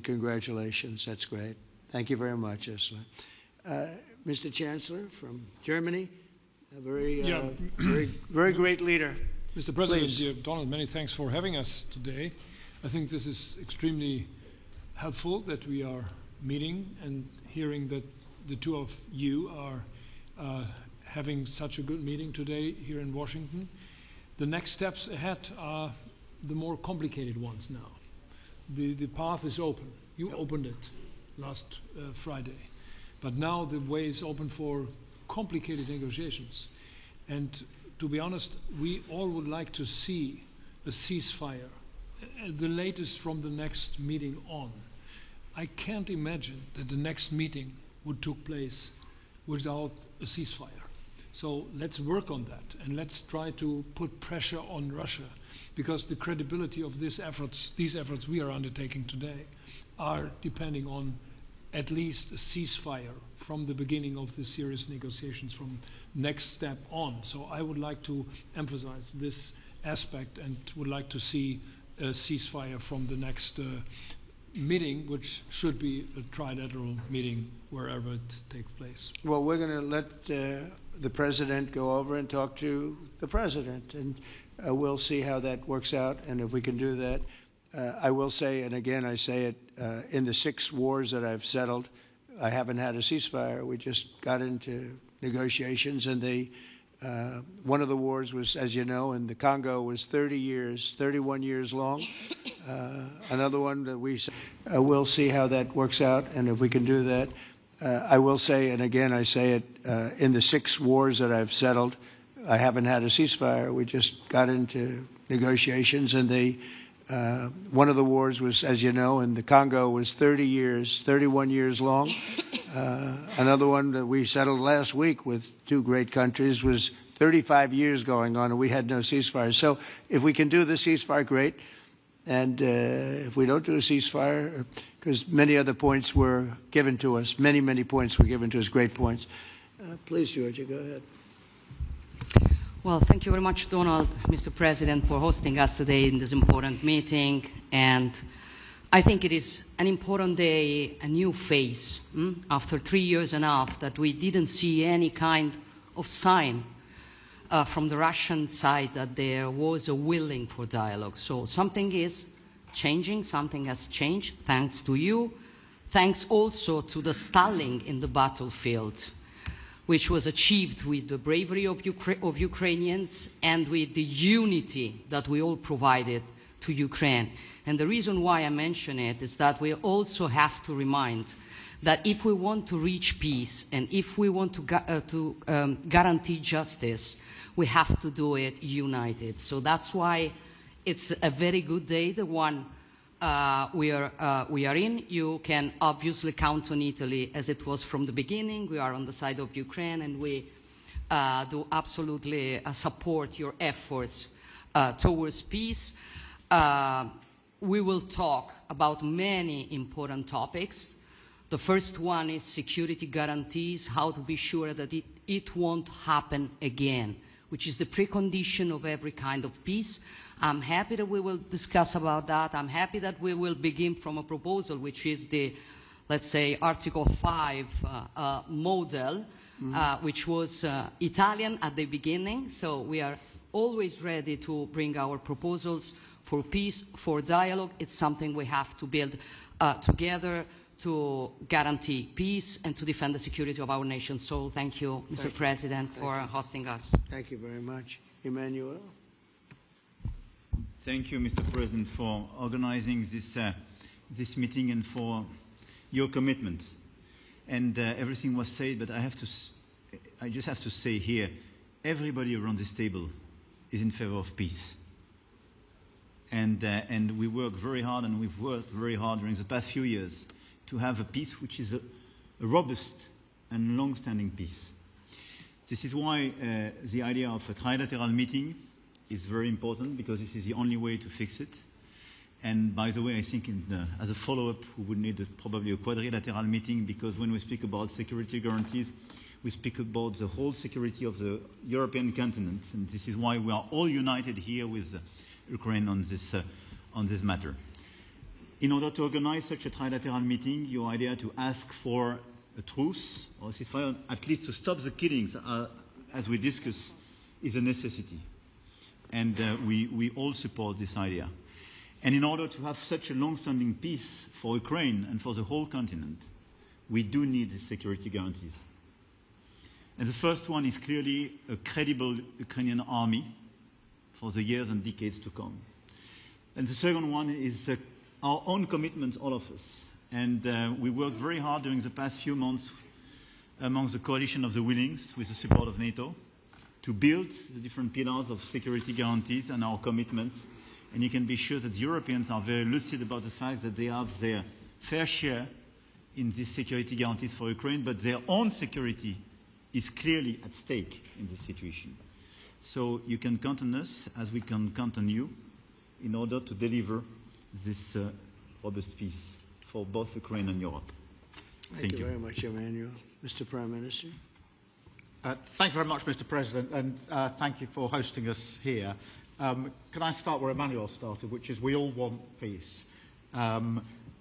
Congratulations. That's great. Thank you very much, Ursula. Mr. Chancellor from Germany, a very great leader. Mr. President, dear Donald, many thanks for having us today. I think this is extremely helpful that we are meeting and hearing that the two of you are having such a good meeting today here in Washington. The next steps ahead are the more complicated ones now. The path is open. You opened it last Friday. But now the way is open for complicated negotiations. And to be honest, we all would like to see a ceasefire, the latest from the next meeting on. I can't imagine that the next meeting would take place without a ceasefire. So let's work on that, and let's try to put pressure on Russia, because the credibility of these efforts we are undertaking today are depending on at least a ceasefire from the beginning of the serious negotiations from next step on. So I would like to emphasize this aspect and would like to see a ceasefire from the next meeting, which should be a trilateral meeting wherever it takes place. Well, we're going to let the President go over and talk to the President, and we'll see how that works out, and if we can do that. I will say, and again I say it, in the 6 wars that I've settled, I haven't had a ceasefire. We just got into negotiations, and one of the wars was, as you know, in the Congo was 31 years long. Another one that we'll see how that works out, and if we can do that. I will say, and again I say it, in the 6 wars that I've settled, I haven't had a ceasefire. We just got into negotiations, and one of the wars was, as you know, in the Congo was 31 years long. Another one that we settled last week with 2 great countries was 35 years going on, and we had no ceasefire. So if we can do the ceasefire, great. And if we don't do a ceasefire, because many other points were given to us, many points were given to us, great points. Please, Georgia, go ahead. Well, thank you very much, Donald, Mr. President, for hosting us today in this important meeting. And I think it is an important day, a new phase, after 3 years and a half that we didn't see any kind of sign from the Russian side that there was a willing for dialogue. So something is changing, something has changed, thanks to you. Thanks also to the stalling in the battlefield, which was achieved with the bravery of Ukrainians and with the unity that we all provided to Ukraine. And the reason why I mention it is that we also have to remind that if we want to reach peace and if we want to guarantee justice, we have to do it united. So that's why it's a very good day, the one we are in. You can obviously count on Italy as it was from the beginning. We are on the side of Ukraine, and we do absolutely support your efforts towards peace. We will talk about many important topics. The first one is security guarantees, how to be sure that it won't happen again, which is the precondition of every kind of peace. I'm happy that we will discuss about that. I'm happy that we will begin from a proposal, which is the, let's say, Article 5 model, which was Italian at the beginning. So we are always ready to bring our proposals for peace, for dialogue. It's something we have to build together to guarantee peace and to defend the security of our nation. So thank you, Mr. President, for hosting us. Thank you very much. Emmanuel? Thank you, Mr. President, for organizing this meeting and for your commitment. And everything was said, but I just have to say here, everybody around this table is in favor of peace. And we work very hard, and we've worked very hard during the past few years to have a peace which is a robust and long-standing peace. This is why the idea of a trilateral meeting is very important, because this is the only way to fix it. And by the way, I think as a follow-up, we would need probably a quadrilateral meeting, because when we speak about security guarantees, we speak about the whole security of the European continent. And this is why we are all united here with Ukraine on this matter. In order to organize such a trilateral meeting, your idea to ask for a truce or a ceasefire, at least to stop the killings, as we discussed, is a necessity. And we all support this idea. And in order to have such a long-standing peace for Ukraine and for the whole continent, we do need these security guarantees. And the first one is clearly a credible Ukrainian army for the years and decades to come. And the second one is our own commitment, all of us. And we worked very hard during the past few months among the coalition of the willings with the support of NATO to build the different pillars of security guarantees and our commitments. And you can be sure that the Europeans are very lucid about the fact that they have their fair share in these security guarantees for Ukraine, but their own security is clearly at stake in this situation. So you can count on us, as we can count on you, in order to deliver this robust peace for both Ukraine and Europe. Thank you very much, Emmanuel. Mr. Prime Minister. Thank you very much, Mr. President, and thank you for hosting us here. Can I start where Emmanuel started, which is we all want peace.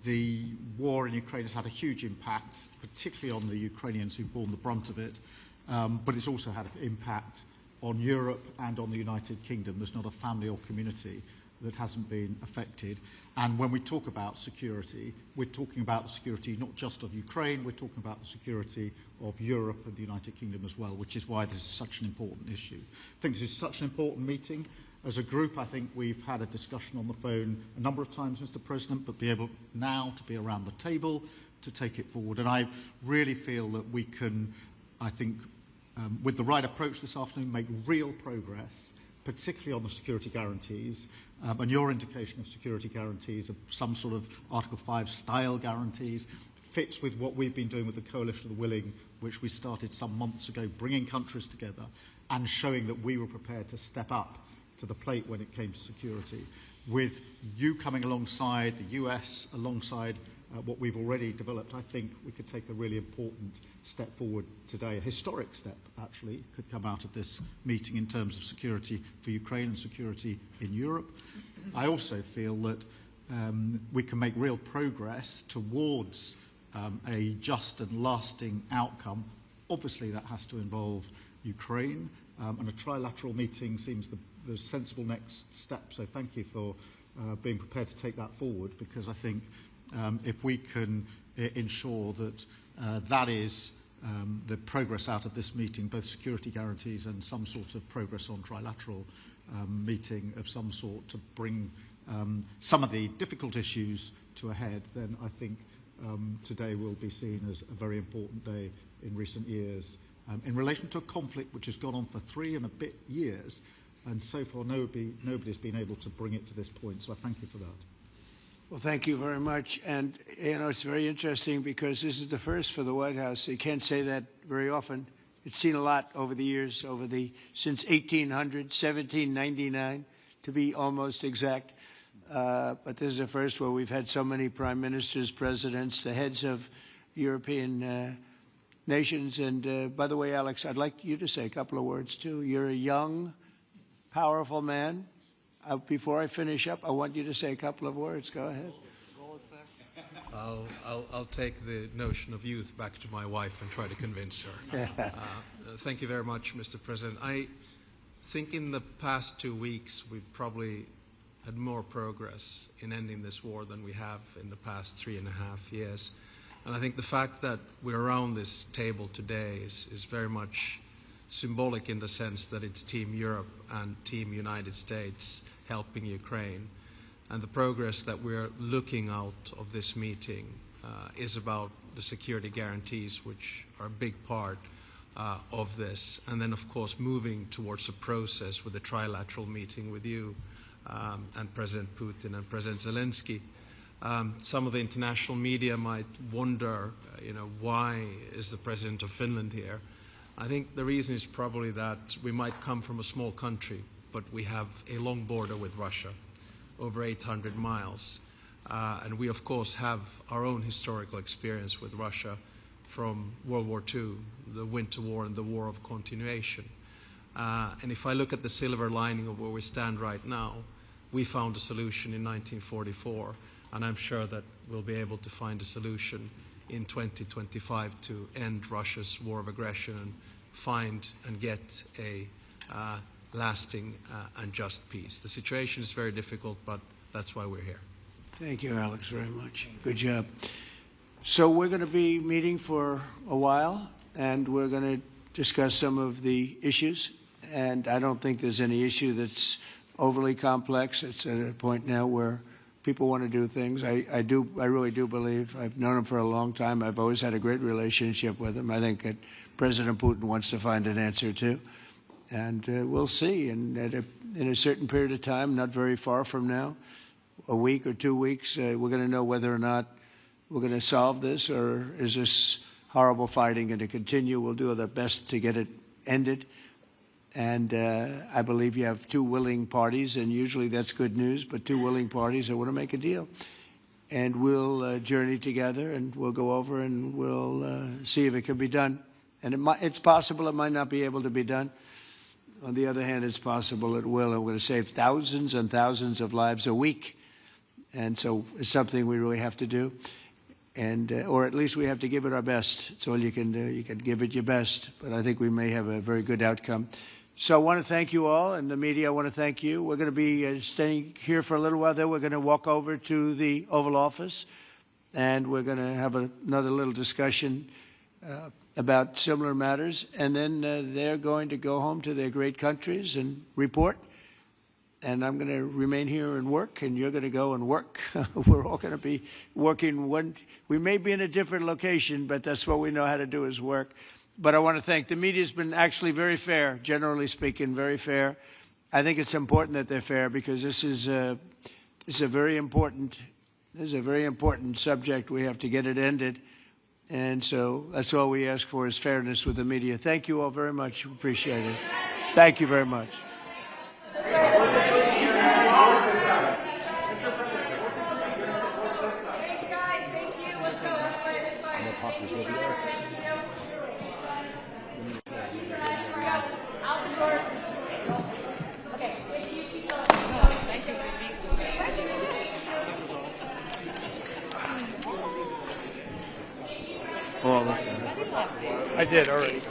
The war in Ukraine has had a huge impact, particularly on the Ukrainians who've borne the brunt of it, but it's also had an impact on Europe and on the United Kingdom. There's not a family or community that hasn't been affected. And when we talk about security, we're talking about the security not just of Ukraine, we're talking about the security of Europe and the United Kingdom as well, which is why this is such an important issue. I think this is such an important meeting. As a group, I think we've had a discussion on the phone a number of times, Mr. President, but be able now to be around the table to take it forward. And I really feel that we can, I think, with the right approach this afternoon, make real progress, particularly on the security guarantees, and your indication of security guarantees, of some sort of Article 5 style guarantees, fits with what we've been doing with the Coalition of the Willing, which we started some months ago, bringing countries together and showing that we were prepared to step up to the plate when it came to security. With you coming alongside, the US alongside what we've already developed, I think we could take a really important step forward today. A historic step, actually, could come out of this meeting in terms of security for Ukraine and security in Europe. I also feel that we can make real progress towards a just and lasting outcome. Obviously, that has to involve Ukraine, and a trilateral meeting seems the sensible next step. So thank you for being prepared to take that forward, because I think if we can ensure that that is the progress out of this meeting, both security guarantees and some sort of progress on trilateral meeting of some sort to bring some of the difficult issues to a head, then I think today will be seen as a very important day in recent years in relation to a conflict which has gone on for 3 and a bit years, and so far nobody's been able to bring it to this point. So I thank you for that. Well, thank you very much. And, you know, it's very interesting because this is the first for the White House. You can't say that very often. It's seen a lot over the years, since 1800, 1799, to be almost exact. But this is the first where we've had so many prime ministers, presidents, the heads of European nations. And by the way, Alex, I'd like you to say a couple of words, too. You're a young, powerful man. Before I finish up, I want you to say a couple of words. Go ahead. I'll take the notion of youth back to my wife and try to convince her. Thank you very much, Mr. President. I think in the past 2 weeks we've probably had more progress in ending this war than we have in the past 3.5 years. And I think the fact that we're around this table today is very much symbolic in the sense that it's Team Europe and Team United States helping Ukraine. And the progress that we're looking out of this meeting is about the security guarantees, which are a big part of this. And then, of course, moving towards a process with a trilateral meeting with you and President Putin and President Zelensky. Some of the international media might wonder, why is the President of Finland here? I think the reason is probably that we might come from a small country, but we have a long border with Russia, over 800 miles. And we, of course, have our own historical experience with Russia from World War II, the Winter War and the War of Continuation. And if I look at the silver lining of where we stand right now, we found a solution in 1944. and I'm sure that we'll be able to find a solution in 2025 to end Russia's war of aggression and find and get a lasting and just peace. The situation is very difficult, but that's why we're here. Thank you, Alex, very much. Good job. So we're going to be meeting for a while, and we're going to discuss some of the issues. And I don't think there's any issue that's overly complex. It's at a point now where people want to do things. I really do believe. I've known him for a long time. I've always had a great relationship with him. I think that President Putin wants to find an answer too. And we'll see. And in a certain period of time, not very far from now, a week or 2 weeks, we're going to know whether or not we're going to solve this, or is this horrible fighting going to continue. We'll do our best to get it ended. And I believe you have two willing parties, and usually that's good news, but two willing parties that want to make a deal. And we'll journey together, and we'll go over and we'll see if it can be done. And it's possible it might not be able to be done. On the other hand, it's possible it will. And we're going to save thousands and thousands of lives a week. And so it's something we really have to do. And, or at least we have to give it our best. It's all you can do. You can give it your best. But I think we may have a very good outcome. So I want to thank you all, and the media, I want to thank you. We're going to be staying here for a little while. Then we're going to walk over to the Oval Office, and we're going to have another little discussion about similar matters. And then they're going to go home to their great countries and report. And I'm going to remain here and work, and you're going to go and work. We're all going to be working. We may be in a different location, but that's what we know how to do is work. But I want to thank the media. Has been actually very fair, generally speaking, very fair. I think it's important that they're fair because this is a very important subject. We have to get it ended, and so that's all we ask for is fairness with the media. Thank you all very much. Appreciate it. Thank you very much. I did already.